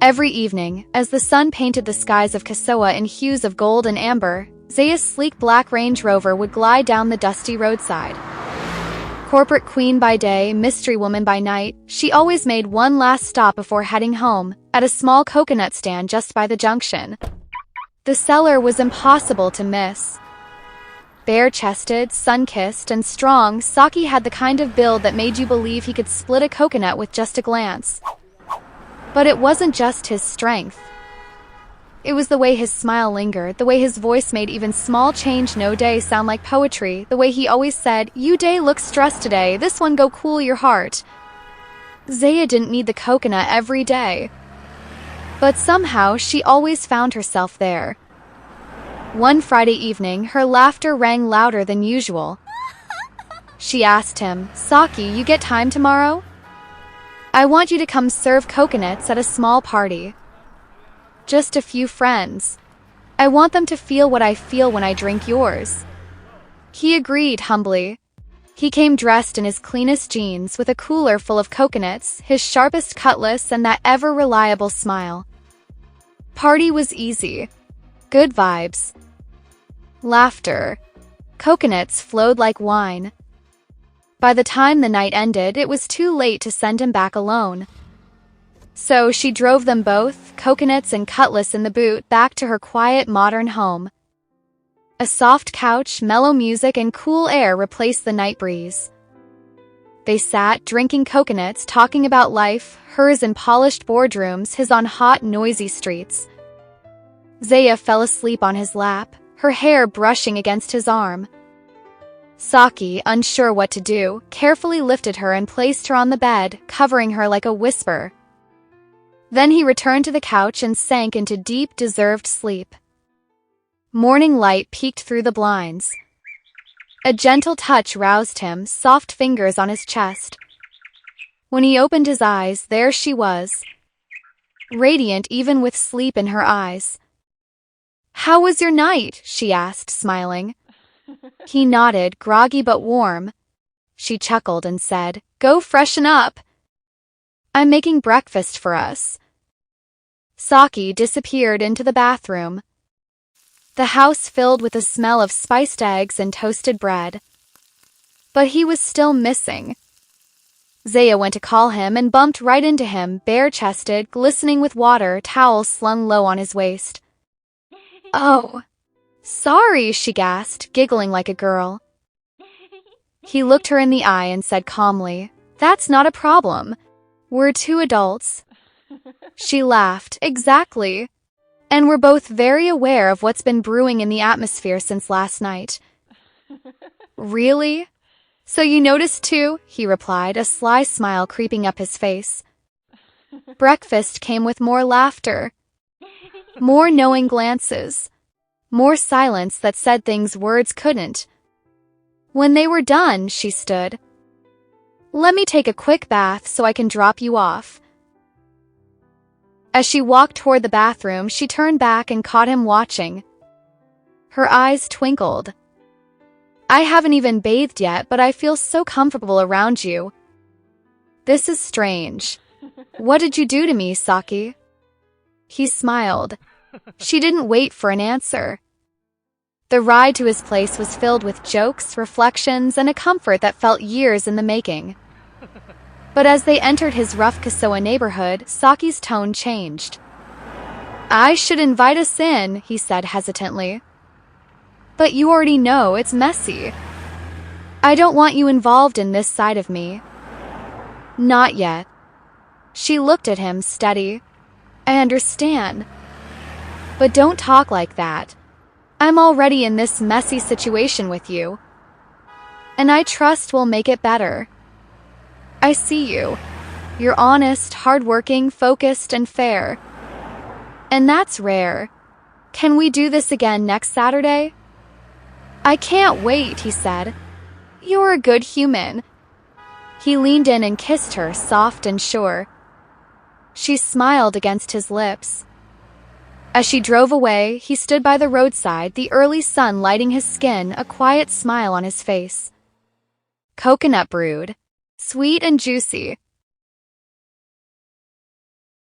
Every evening, as the sun painted the skies of Kasoa in hues of gold and amber, Zaya's sleek black Range Rover would glide down the dusty roadside. Corporate queen by day, mystery woman by night, she always made one last stop before heading home, at a small coconut stand just by the junction. The seller was impossible to miss. Bare-chested, sun-kissed, and strong, Saki had the kind of build that made you believe he could split a coconut with just a glance. But it wasn't just his strength. It was the way his smile lingered, the way his voice made even small change no day sound like poetry, the way he always said, "You day looks stressed today, this one go cool your heart." Zaya didn't need the coconut every day. But somehow, she always found herself there. One Friday evening, her laughter rang louder than usual. She asked him, "Saki, you get time tomorrow? I want you to come serve coconuts at a small party. Just a few friends. I want them to feel what I feel when I drink yours." He agreed humbly. He came dressed in his cleanest jeans with a cooler full of coconuts, his sharpest cutlass, and that ever-reliable smile. Party was easy. Good vibes. Laughter. Coconuts flowed like wine. By the time the night ended, it was too late to send him back alone. So she drove them both, coconuts and cutlass in the boot, back to her quiet modern home. A soft couch, mellow music, and cool air replaced the night breeze. They sat, drinking coconuts, talking about life, hers in polished boardrooms, his on hot, noisy streets. Zaya fell asleep on his lap, her hair brushing against his arm. Saki, unsure what to do, carefully lifted her and placed her on the bed, covering her like a whisper. Then he returned to the couch and sank into deep, deserved sleep. Morning light peeked through the blinds. A gentle touch roused him, soft fingers on his chest. When he opened his eyes, there she was, radiant even with sleep in her eyes. "How was your night?" she asked, smiling. He nodded, groggy but warm. She chuckled and said, "Go freshen up. I'm making breakfast for us." Saki disappeared into the bathroom. The house filled with the smell of spiced eggs and toasted bread. But he was still missing. Zaya went to call him and bumped right into him, bare-chested, glistening with water, towel slung low on his waist. "Oh, sorry," she gasped, giggling like a girl. He looked her in the eye and said calmly, "That's not a problem. We're two adults." She laughed, "Exactly. And we're both very aware of what's been brewing in the atmosphere since last night." "Really? So you noticed too?" he replied, a sly smile creeping up his face. Breakfast came with more laughter, more knowing glances, more silence that said things words couldn't. When they were done, she stood. "Let me take a quick bath so I can drop you off." As she walked toward the bathroom, she turned back and caught him watching. Her eyes twinkled. "I haven't even bathed yet, but I feel so comfortable around you. This is strange. What did you do to me, Saki?" He smiled. She didn't wait for an answer. The ride to his place was filled with jokes, reflections, and a comfort that felt years in the making. But as they entered his rough Kasoa neighborhood, Saki's tone changed. "I should invite us in," he said hesitantly. "But you already know it's messy. I don't want you involved in this side of me." "Not yet." She looked at him, steady. "I understand. But don't talk like that. I'm already in this messy situation with you. And I trust we'll make it better. I see you. You're honest, hardworking, focused, and fair. And that's rare. Can we do this again next Saturday?" "I can't wait," he said. "You're a good human." He leaned in and kissed her, soft and sure. She smiled against his lips. As she drove away, he stood by the roadside, the early sun lighting his skin, a quiet smile on his face. Coconut brewed. Sweet and juicy.